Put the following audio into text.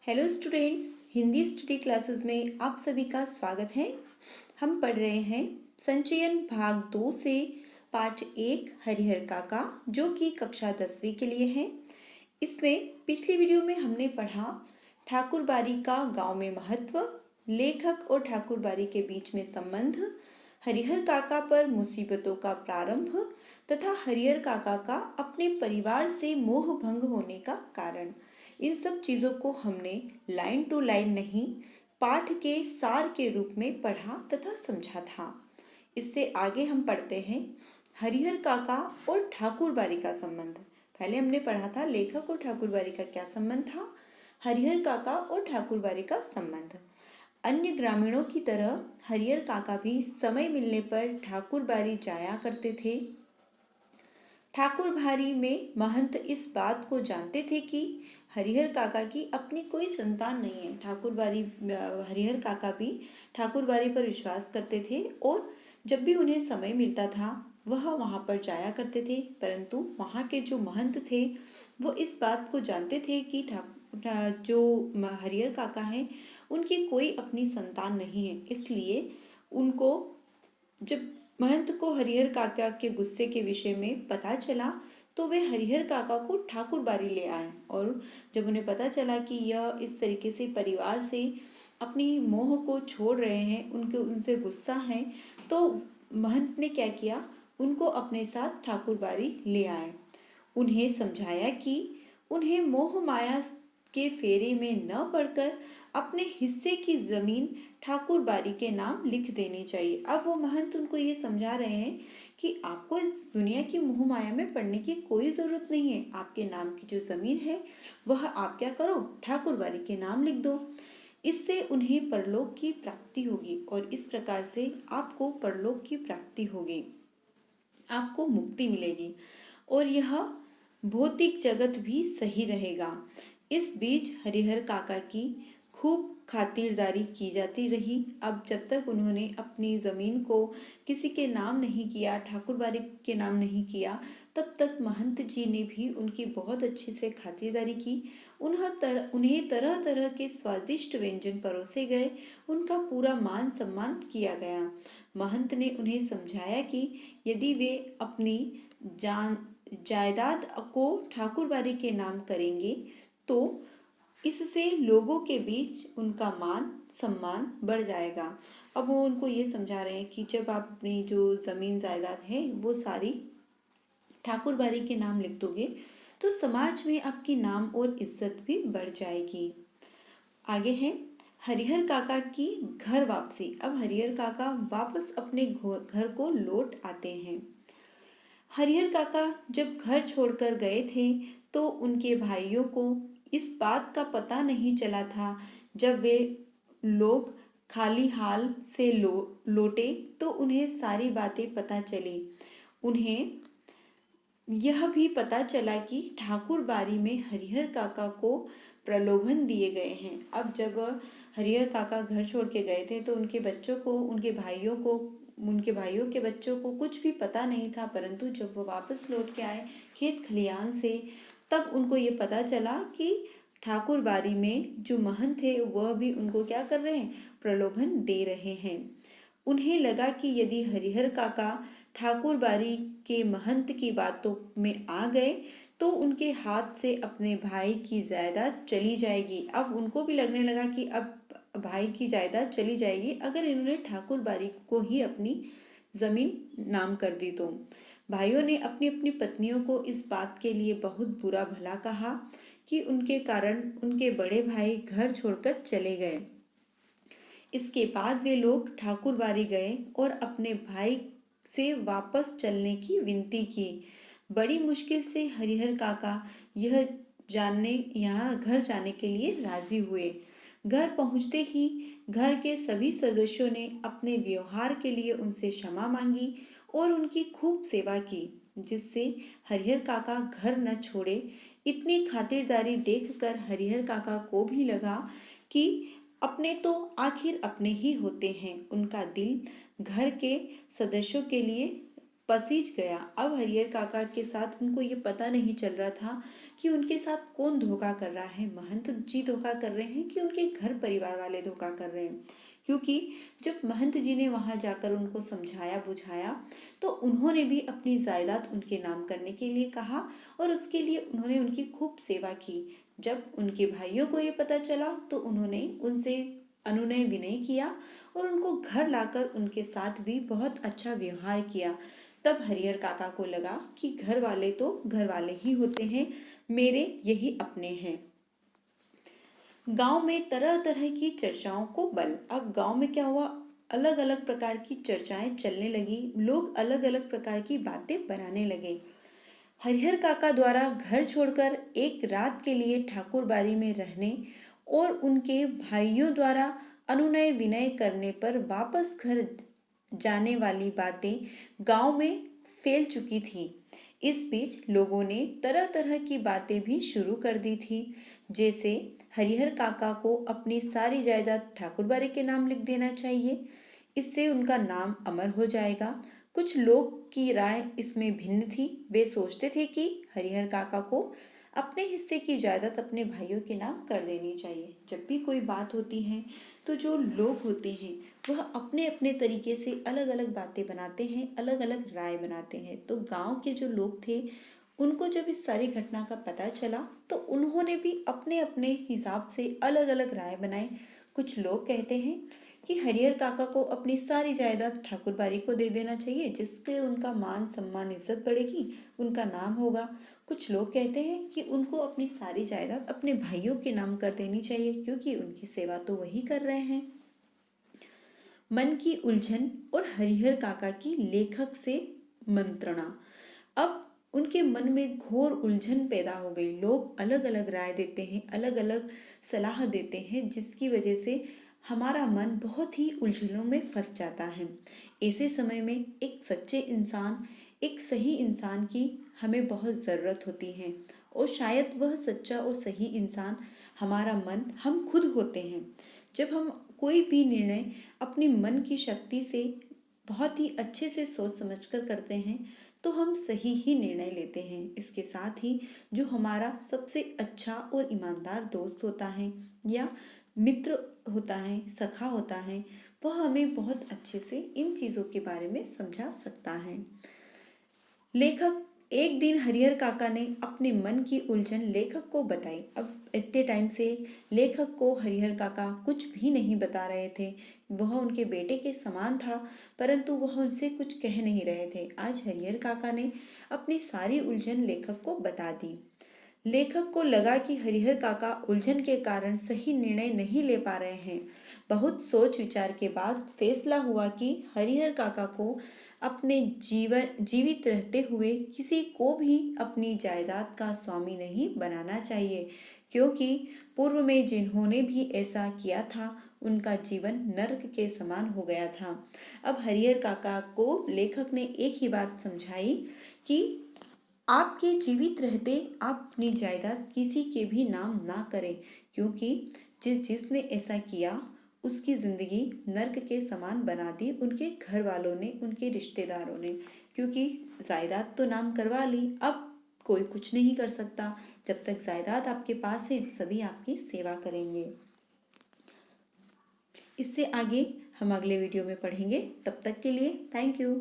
Hello students, Hindi study classes में आप सभी का स्वागत है। हम पढ़ रहे हैं संचयन भाग 2 से पाठ 1 हरिहर काका, जो कि कक्षा 10वीं के लिए है। इसमें पिछली वीडियो में हमने पढ़ा ठाकुरबाड़ी का गांव में महत्व, लेखक और ठाकुरबाड़ी के बीच में संबंध, हरिहर काका पर मुसीबतों का प्रारंभ तथा हरिहर काका का अपने परिवार से मोह भंग होने का कारण। इन सब चीज़ों को हमने लाइन टू लाइन नहीं, पाठ के सार के रूप में पढ़ा तथा समझा था। इससे आगे हम पढ़ते हैं हरिहर काका और ठाकुरबाड़ी का संबंध। पहले हमने पढ़ा था लेखक और ठाकुरबाड़ी का क्या संबंध था, हरिहर काका और ठाकुरबाड़ी का संबंध। अन्य ग्रामीणों की तरह हरिहर काका भी समय मिलने पर ठाकुरबाड़ी जाया करते थे। ठाकुरबाड़ी में महंत इस बात को जानते थे कि हरिहर काका की अपनी कोई संतान नहीं है। हरिहर काका भी ठाकुरबाड़ी पर विश्वास करते थे और जब भी उन्हें समय मिलता था वह वहाँ पर जाया करते थे। परंतु वहाँ के जो महंत थे वो इस बात को जानते थे कि जो हरिहर काका हैं उनकी कोई अपनी संतान नहीं है। इसलिए उनको जब महंत को हरिहर काका के गुस्से के विषय में पता चला तो वे हरिहर काका को ठाकुरबाड़ी ले आए। और जब उन्हें पता चला कि यह इस तरीके से परिवार से अपनी मोह को छोड़ रहे हैं, उनसे गुस्सा है, तो महंत ने क्या किया, उनको अपने साथ ठाकुरबाड़ी ले आए। उन्हें समझाया कि उन्हें मोह माया के फेरे में न पड़कर अपने हिस्से की ज़मीन ठाकुरबाड़ी के नाम लिख देनी चाहिए। अब वो महंत उनको ये समझा रहे हैं कि आपको इस दुनिया की मोह माया में पड़ने की कोई ज़रूरत नहीं है। आपके नाम की जो ज़मीन है वह आप क्या करो, ठाकुरबाड़ी के नाम लिख दो। इससे उन्हें परलोक की प्राप्ति होगी और इस प्रकार से आपको परलोक की प्राप्ति होगी, आपको मुक्ति मिलेगी और यह भौतिक जगत भी सही रहेगा। इस बीच हरिहर काका की खूब खातिरदारी की जाती रही। अब जब तक उन्होंने अपनी ज़मीन को किसी के नाम नहीं किया, ठाकुरबाड़ी के नाम नहीं किया, तब तक महंत जी ने भी उनकी बहुत अच्छे से खातिरदारी की। उन्हें तरह तरह के स्वादिष्ट व्यंजन परोसे गए, उनका पूरा मान सम्मान किया गया। महंत ने उन्हें समझाया कि यदि वे अपनी जायदाद को ठाकुरबाड़ी के नाम करेंगे तो इससे लोगों के बीच उनका मान सम्मान बढ़ जाएगा। अब वो उनको ये समझा रहे हैं कि जब आप अपनी जो ज़मीन जायदाद है वो सारी ठाकुरबाड़ी के नाम लिख दोगे तो समाज में आपकी नाम और इज्जत भी बढ़ जाएगी। आगे है हरिहर काका की घर वापसी। अब हरिहर काका वापस अपने घर को लौट आते हैं। हरिहर काका जब घर छोड़कर गए थे तो उनके भाइयों को इस बात का पता नहीं चला था। जब वे लोग खाली हाल से लौटे तो उन्हें सारी बातें पता चली। उन्हें यह भी पता चला कि ठाकुरबाड़ी में हरिहर काका को प्रलोभन दिए गए हैं। अब जब हरिहर काका घर छोड़ के गए थे तो उनके बच्चों को, उनके भाइयों के बच्चों को कुछ भी पता नहीं था। परंतु जब वो वापस लौट के आए खेत खलियान से, तब उनको ये पता चला कि ठाकुरबाड़ी में जो महंत थे वह भी उनको क्या कर रहे हैं, प्रलोभन दे रहे हैं। उन्हें लगा कि यदि हरिहर काका ठाकुरबाड़ी के महंत की बातों में आ गए तो उनके हाथ से अपने भाई की जायदाद चली जाएगी। अब उनको भी लगने लगा कि अब भाई की जायदाद चली जाएगी अगर इन्होंने ठाकुरबाड़ी को ही अपनी ज़मीन नाम कर दी तो। भाइयों ने अपनी अपनी पत्नियों को इस बात के लिए बहुत बुरा भला कहा कि उनके कारण उनके बड़े भाई घर छोड़कर चले गए। इसके बाद वे लोग ठाकुरबाड़ी गए और अपने भाई से वापस चलने की विनती की। बड़ी मुश्किल से हरिहर काका यहाँ घर जाने के लिए राजी हुए। घर पहुँचते ही घर के सभी सदस्यों ने अपने व्यवहार के लिए उनसे क्षमा मांगी और उनकी खूब सेवा की, जिससे हरिहर काका घर न छोड़े। इतनी खातिरदारी देखकर हरिहर काका को भी लगा कि अपने तो आखिर अपने ही होते हैं। उनका दिल घर के सदस्यों के लिए पसीज गया। अब हरिहर काका के साथ उनको ये पता नहीं चल रहा था कि उनके साथ कौन धोखा कर रहा है, महंत जी धोखा कर रहे हैं कि उनके घर परिवार वाले धोखा कर रहे हैं। क्योंकि जब महंत जी ने वहां जाकर उनको समझाया बुझाया तो उन्होंने भी अपनी जायदाद उनके नाम करने के लिए कहा और उसके लिए उन्होंने उनकी खूब सेवा की। जब उनके भाइयों को ये पता चला तो उन्होंने उनसे अनुनय विनय किया और उनको घर लाकर उनके साथ भी बहुत अच्छा व्यवहार किया। तब हरिहर काका को लगा कि घर वाले तो घर वाले ही होते हैं, मेरे यही अपने हैं। गांव में तरह तरह की चर्चाओं को बल। अब गांव में क्या हुआ, अलग अलग प्रकार की चर्चाएं चलने लगी, लोग अलग अलग प्रकार की बातें बनाने लगे। हरिहर काका द्वारा घर छोड़कर एक रात के लिए ठाकुर बाड़ी में रहने और उनके भाइयों द्वारा अनुनय विनय करने पर वापस घर जाने वाली बातें गांव में फैल चुकी थी। इस बीच लोगों ने तरह तरह की बातें भी शुरू कर दी थी, जैसे हरिहर काका को अपनी सारी जायदाद ठाकुरबाड़ी के नाम लिख देना चाहिए, इससे उनका नाम अमर हो जाएगा। कुछ लोग की राय इसमें भिन्न थी। वे सोचते थे कि हरिहर काका को अपने हिस्से की जायदाद अपने भाइयों के नाम कर देनी चाहिए। जब भी कोई बात होती है तो जो लोग होते हैं वह अपने अपने तरीके से अलग अलग बातें बनाते हैं, अलग अलग राय बनाते हैं। तो गांव के जो लोग थे उनको जब इस सारी घटना का पता चला तो उन्होंने भी अपने अपने हिसाब से अलग अलग राय बनाए। कुछ लोग कहते हैं कि हरिहर काका को अपनी सारी जायदाद ठाकुरबाड़ी को दे देना चाहिए, जिससे उनका मान सम्मान इज्जत बढ़ेगी, उनका नाम होगा। कुछ लोग कहते हैं कि उनको अपनी सारी जायदाद अपने भाइयों के नाम कर देनी चाहिए, क्योंकि उनकी सेवा तो वही कर रहे हैं। मन की उलझन और हरिहर काका की लेखक से मंत्रणा। अब उनके मन में घोर उलझन पैदा हो गई। लोग अलग अलग राय देते हैं, अलग अलग सलाह देते हैं, जिसकी वजह से हमारा मन बहुत ही उलझनों में फंस जाता है। ऐसे समय में एक सच्चे इंसान, एक सही इंसान की हमें बहुत ज़रूरत होती है और शायद वह सच्चा और सही इंसान हमारा मन, हम खुद होते हैं। जब हम कोई भी निर्णय अपनी मन की शक्ति से बहुत ही अच्छे से सोच समझकर करते हैं तो हम सही ही निर्णय लेते हैं। इसके साथ ही जो हमारा सबसे अच्छा और ईमानदार दोस्त होता है या मित्र होता है, सखा होता है, वह हमें बहुत अच्छे से इन चीज़ों के बारे में समझा सकता है। लेखक एक दिन हरिहर काका ने अपने मन की उलझन लेखक को बताई। अब इतने टाइम से लेखक को हरिहर काका कुछ भी नहीं बता रहे थे। वह उनके बेटे के समान था, परंतु वह उनसे कुछ कह नहीं रहे थे। आज हरिहर काका ने अपनी सारी उलझन लेखक को बता दी। लेखक को लगा कि हरिहर काका उलझन के कारण सही निर्णय नहीं ले पा रहे हैं। बहुत सोच विचार के बाद फैसला हुआ कि हरिहर काका को अपने जीवित रहते हुए किसी को भी अपनी जायदाद का स्वामी नहीं बनाना चाहिए, क्योंकि पूर्व में जिन्होंने भी ऐसा किया था उनका जीवन नर्क के समान हो गया था। अब हरिहर काका को लेखक ने एक ही बात समझाई कि आपके जीवित रहते आप अपनी जायदाद किसी के भी नाम ना करें, क्योंकि जिसने ऐसा किया उसकी ज़िंदगी नर्क के समान बना दी उनके घर वालों ने, उनके रिश्तेदारों ने। क्योंकि जायदाद तो नाम करवा ली, अब कोई कुछ नहीं कर सकता। जब तक जायदाद आपके पास है सभी आपकी सेवा करेंगे। इससे आगे हम अगले वीडियो में पढ़ेंगे। तब तक के लिए थैंक यू।